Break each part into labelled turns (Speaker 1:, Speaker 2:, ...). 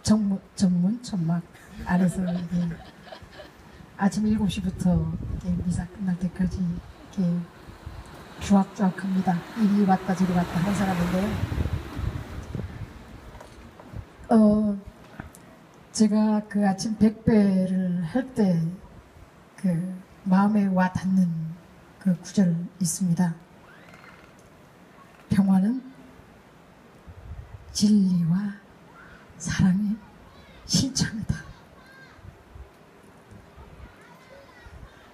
Speaker 1: 정문 천막 안에서 이게 아침 7시부터 미사 끝날 때까지 이렇게 주악주악합니다. 이리 왔다 저리 왔다 하는 사람인데요. 제가 그 아침 100배를 할 때 그 마음에 와 닿는 그 구절 있습니다. 평화는 진리와 사랑의 실천이다.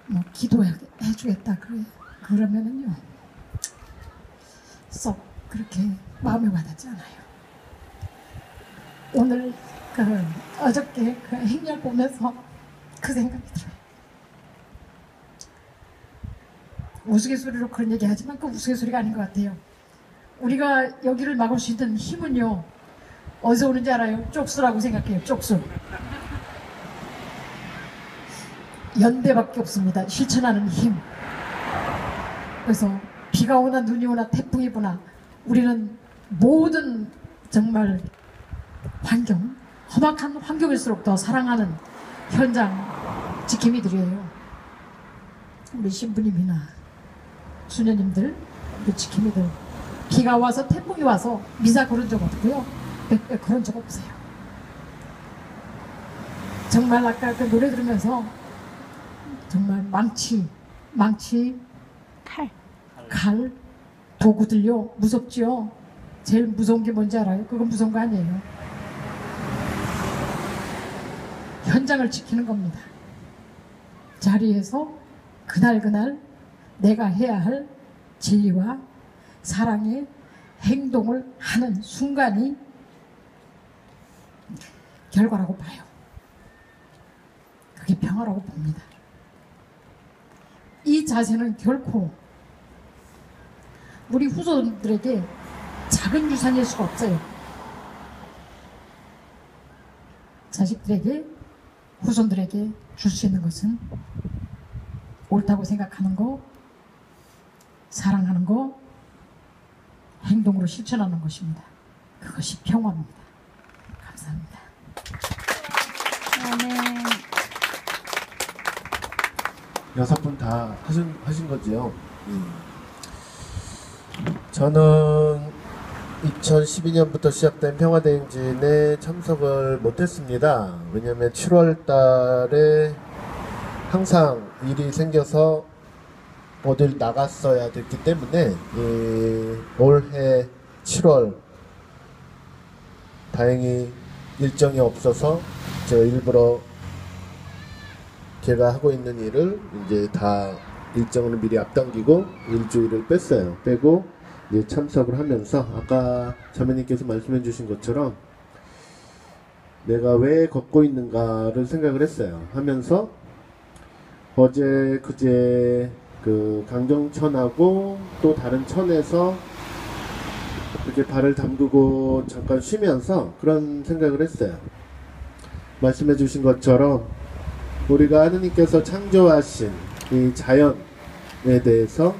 Speaker 1: 뭐 기도해주겠다 그러면은요 썩 그렇게 마음에 와닿지 않아요. 오늘 어저께 그 행렬 보면서 그 생각이 들어요. 우스갯소리로 그런 얘기 하지만 그 우스갯소리가 아닌 것 같아요. 우리가 여기를 막을 수 있는 힘은요 어디서 오는지 알아요? 쪽수라고 생각해요. 쪽수. 연대밖에 없습니다. 실천하는 힘. 그래서 비가 오나 눈이 오나 태풍이 부나 우리는 모든 정말 환경, 험악한 환경일수록 더 사랑하는 현장 지킴이들이에요. 우리 신부님이나 수녀님들, 우리 지킴이들. 비가 와서 태풍이 와서 미사 그런 적 없고요. 그런 적 없어요. 정말 아까 그 노래 들으면서 정말 망치, 칼, 도구들요 무섭지요. 제일 무서운 게 뭔지 알아요? 그건 무서운 거 아니에요. 현장을 지키는 겁니다. 자리에서 그날 내가 해야 할 진리와 사랑의 행동을 하는 순간이 결과라고 봐요. 그게 평화라고 봅니다. 이 자세는 결코 우리 후손들에게 작은 유산일 수가 없어요. 자식들에게, 후손들에게 줄 수 있는 것은 옳다고 생각하는 거, 사랑하는 거, 행동으로 실천하는 것입니다. 그것이 평화입니다. 감사합니다.
Speaker 2: 네.
Speaker 3: 6분 다 하신 거지요? 저는 2012년부터 시작된 평화대행진에 참석을 못했습니다. 왜냐하면 7월 달에 항상 일이 생겨서 어딜 나갔어야 됐기 때문에 올해 7월 다행히 일정이 없어서 제가 일부러 제가 하고 있는 일을 이제 다 일정을 미리 앞당기고 일주일을 빼고 이제 참석을 하면서 아까 자매님께서 말씀해 주신 것처럼 내가 왜 걷고 있는가를 생각을 했어요. 하면서 어제 그제 그 강정천하고 또 다른 천에서 이렇게 발을 담그고 잠깐 쉬면서 그런 생각을 했어요. 말씀해 주신 것처럼 우리가 하느님께서 창조하신 이 자연에 대해서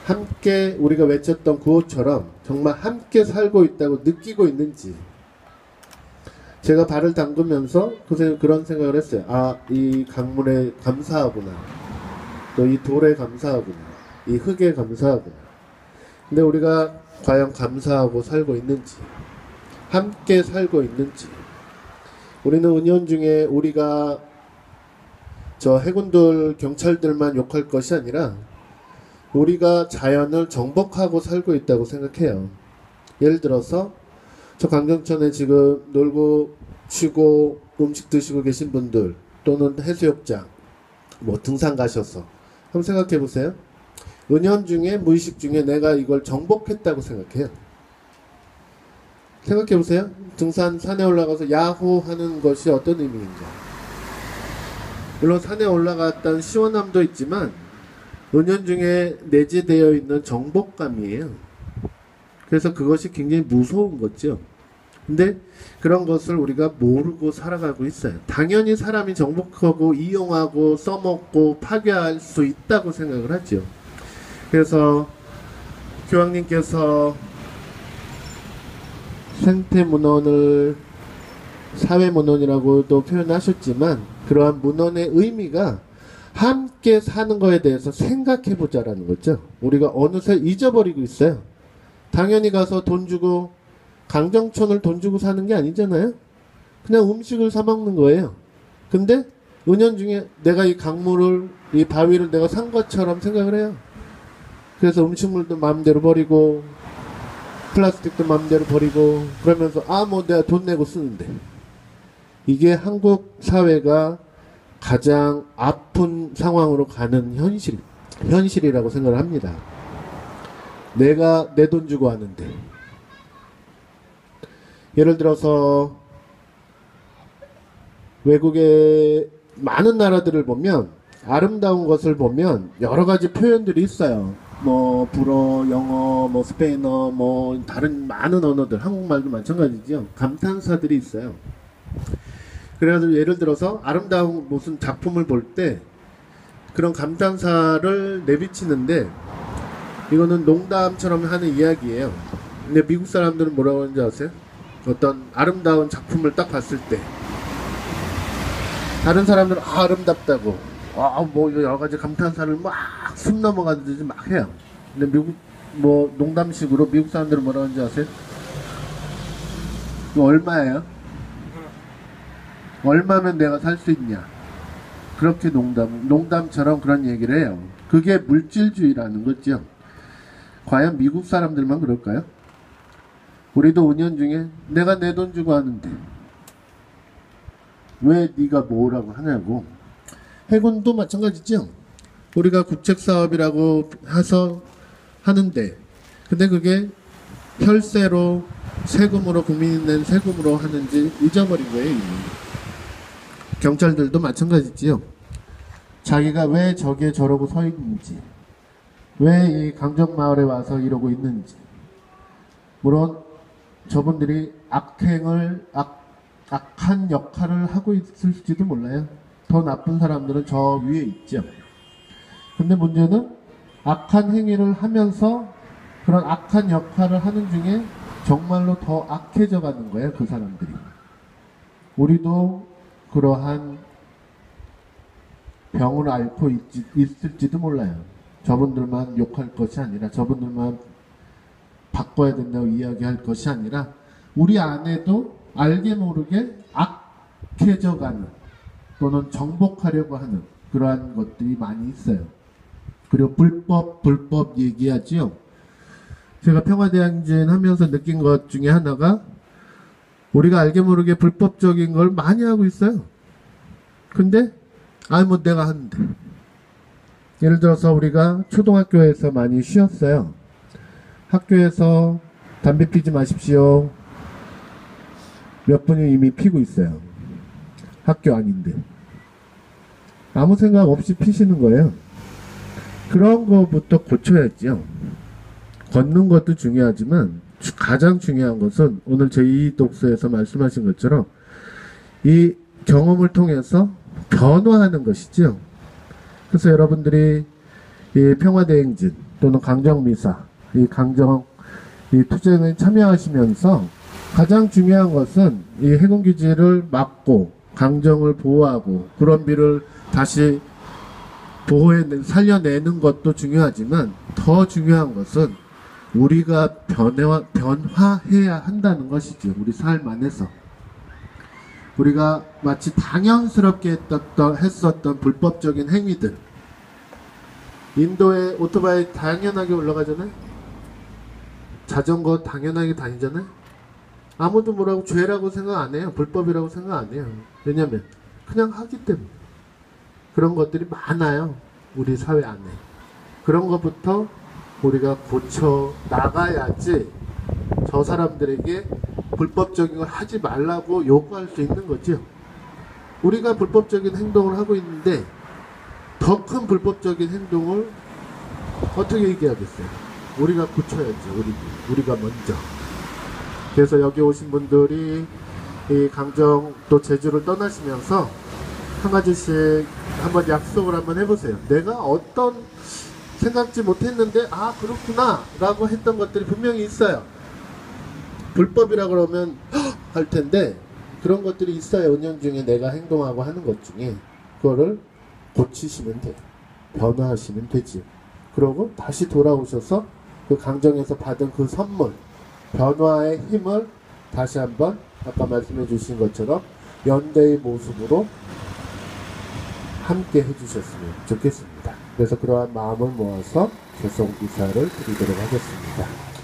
Speaker 3: 함께 우리가 외쳤던 구호처럼 정말 함께 살고 있다고 느끼고 있는지 제가 발을 담그면서 그런 생각을 했어요. 아, 이 강물에 감사하구나. 또 이 돌에 감사하구나. 이 흙에 감사하구나. 근데 우리가 과연 감사하고 살고 있는지, 함께 살고 있는지. 우리는 은연중에 우리가 저 해군들, 경찰들만 욕할 것이 아니라 우리가 자연을 정복하고 살고 있다고 생각해요. 예를 들어서 저 강정천에 지금 놀고 쉬고 음식 드시고 계신 분들 또는 해수욕장 뭐 등산 가셔서 한번 생각해 보세요. 은연중에 무의식 중에 내가 이걸 정복했다고 생각해요. 생각해 보세요. 등산 산에 올라가서 야호 하는 것이 어떤 의미인가. 물론 산에 올라갔다는 시원함도 있지만 은연중에 내재되어 있는 정복감이에요. 그래서 그것이 굉장히 무서운 거죠. 근데 그런 것을 우리가 모르고 살아가고 있어요. 당연히 사람이 정복하고 이용하고 써먹고 파괴할 수 있다고 생각을 하죠. 그래서 교황님께서 생태문헌을 사회문헌이라고도 표현하셨지만 그러한 문헌의 의미가 함께 사는 거에 대해서 생각해 보자라는 거죠. 우리가 어느새 잊어버리고 있어요. 당연히 가서 돈 주고 강정촌을 돈 주고 사는 게 아니잖아요. 그냥 음식을 사 먹는 거예요. 근데 은연중에 내가 이 강물을, 이 바위를 내가 산 것처럼 생각을 해요. 그래서 음식물도 마음대로 버리고 플라스틱도 마음대로 버리고 그러면서 뭐 내가 돈 내고 쓰는데, 이게 한국 사회가 가장 아픈 상황으로 가는 현실이라고 생각을 합니다. 내가 내 돈 주고 하는데, 예를 들어서 외국의 많은 나라들을 보면 아름다운 것을 보면 여러 가지 표현들이 있어요. 뭐 불어, 영어, 뭐 스페인어, 뭐 다른 많은 언어들, 한국말도 마찬가지죠. 감탄사들이 있어요. 그래가지고 예를 들어서 아름다운 무슨 작품을 볼 때 그런 감탄사를 내비치는데, 이거는 농담처럼 하는 이야기예요. 근데 미국 사람들은 뭐라고 하는지 아세요? 어떤 아름다운 작품을 딱 봤을 때 다른 사람들은 아름답다고 뭐 여러 가지 감탄사를 막 숨 넘어가듯이 막 해요. 근데 미국 뭐 농담식으로 미국 사람들은 뭐라고 하는지 아세요? 이거 얼마예요? 얼마면 내가 살 수 있냐? 그렇게 농담처럼 그런 얘기를 해요. 그게 물질주의라는 거죠. 과연 미국 사람들만 그럴까요? 우리도 은연중에 내가 내 돈 주고 하는데 왜 네가 뭐라고 하냐고. 해군도 마찬가지죠. 우리가 국책사업이라고 해서 하는데, 근데 그게 혈세로, 세금으로, 국민이 낸 세금으로 하는지 잊어버린 거예요, 이미. 경찰들도 마찬가지지요. 자기가 왜 저기에 저러고 서 있는지, 왜 이 강정마을에 와서 이러고 있는지. 물론 저분들이 악한 역할을 하고 있을지도 몰라요. 더 나쁜 사람들은 저 위에 있죠. 근데 문제는 악한 행위를 하면서 그런 악한 역할을 하는 중에 정말로 더 악해져 가는 거예요, 그 사람들이. 우리도 그러한 병을 앓고 있을지도 몰라요. 저분들만 욕할 것이 아니라, 저분들만 바꿔야 된다고 이야기할 것이 아니라, 우리 안에도 알게 모르게 악해져 가는, 또는 정복하려고 하는 그러한 것들이 많이 있어요. 그리고 불법 얘기하지요. 제가 평화대항전 하면서 느낀 것 중에 하나가, 우리가 알게 모르게 불법적인 걸 많이 하고 있어요. 근데 뭐 내가 하는데. 예를 들어서 우리가 초등학교에서 많이 쉬었어요. 학교에서 담배 피지 마십시오. 몇 분이 이미 피고 있어요. 학교 아닌데. 아무 생각 없이 피시는 거예요. 그런 거부터 고쳐야죠. 걷는 것도 중요하지만 가장 중요한 것은 오늘 제2 독서에서 말씀하신 것처럼 이 경험을 통해서 변화하는 것이죠. 그래서 여러분들이 이 평화대행진 또는 강정미사, 이 투쟁에 참여하시면서 가장 중요한 것은 이 해군기지를 막고 강정을 보호하고 그런 비를 다시 살려내는 것도 중요하지만, 더 중요한 것은 우리가 변화해야 한다는 것이죠. 우리 삶 안에서. 우리가 마치 당연스럽게 했었던 불법적인 행위들. 인도에 오토바이 당연하게 올라가잖아요. 자전거 당연하게 다니잖아요. 아무도 뭐라고 죄라고 생각 안 해요. 불법이라고 생각 안 해요. 왜냐면 그냥 하기 때문에. 그런 것들이 많아요, 우리 사회 안에. 그런 것부터 우리가 고쳐 나가야지 저 사람들에게 불법적인 걸 하지 말라고 요구할 수 있는 거죠. 우리가 불법적인 행동을 하고 있는데 더 큰 불법적인 행동을 어떻게 얘기하겠어요? 우리가 고쳐야죠. 우리가 먼저. 그래서 여기 오신 분들이 이 강정 또 제주를 떠나시면서 한 가지씩 한번 약속을 한번 해보세요. 내가 어떤 생각지 못했는데 그렇구나 라고 했던 것들이 분명히 있어요. 불법이라 그러면 할 텐데, 그런 것들이 있어요. 은연중에 내가 행동하고 하는 것 중에 그거를 고치시면 돼요. 변화하시면 되지. 그러고 다시 돌아오셔서 그 강정에서 받은 그 선물, 변화의 힘을 다시 한번 아까 말씀해 주신 것처럼 연대의 모습으로 함께 해주셨으면 좋겠습니다. 그래서 그러한 마음을 모아서 개송 기사를 드리도록 하겠습니다.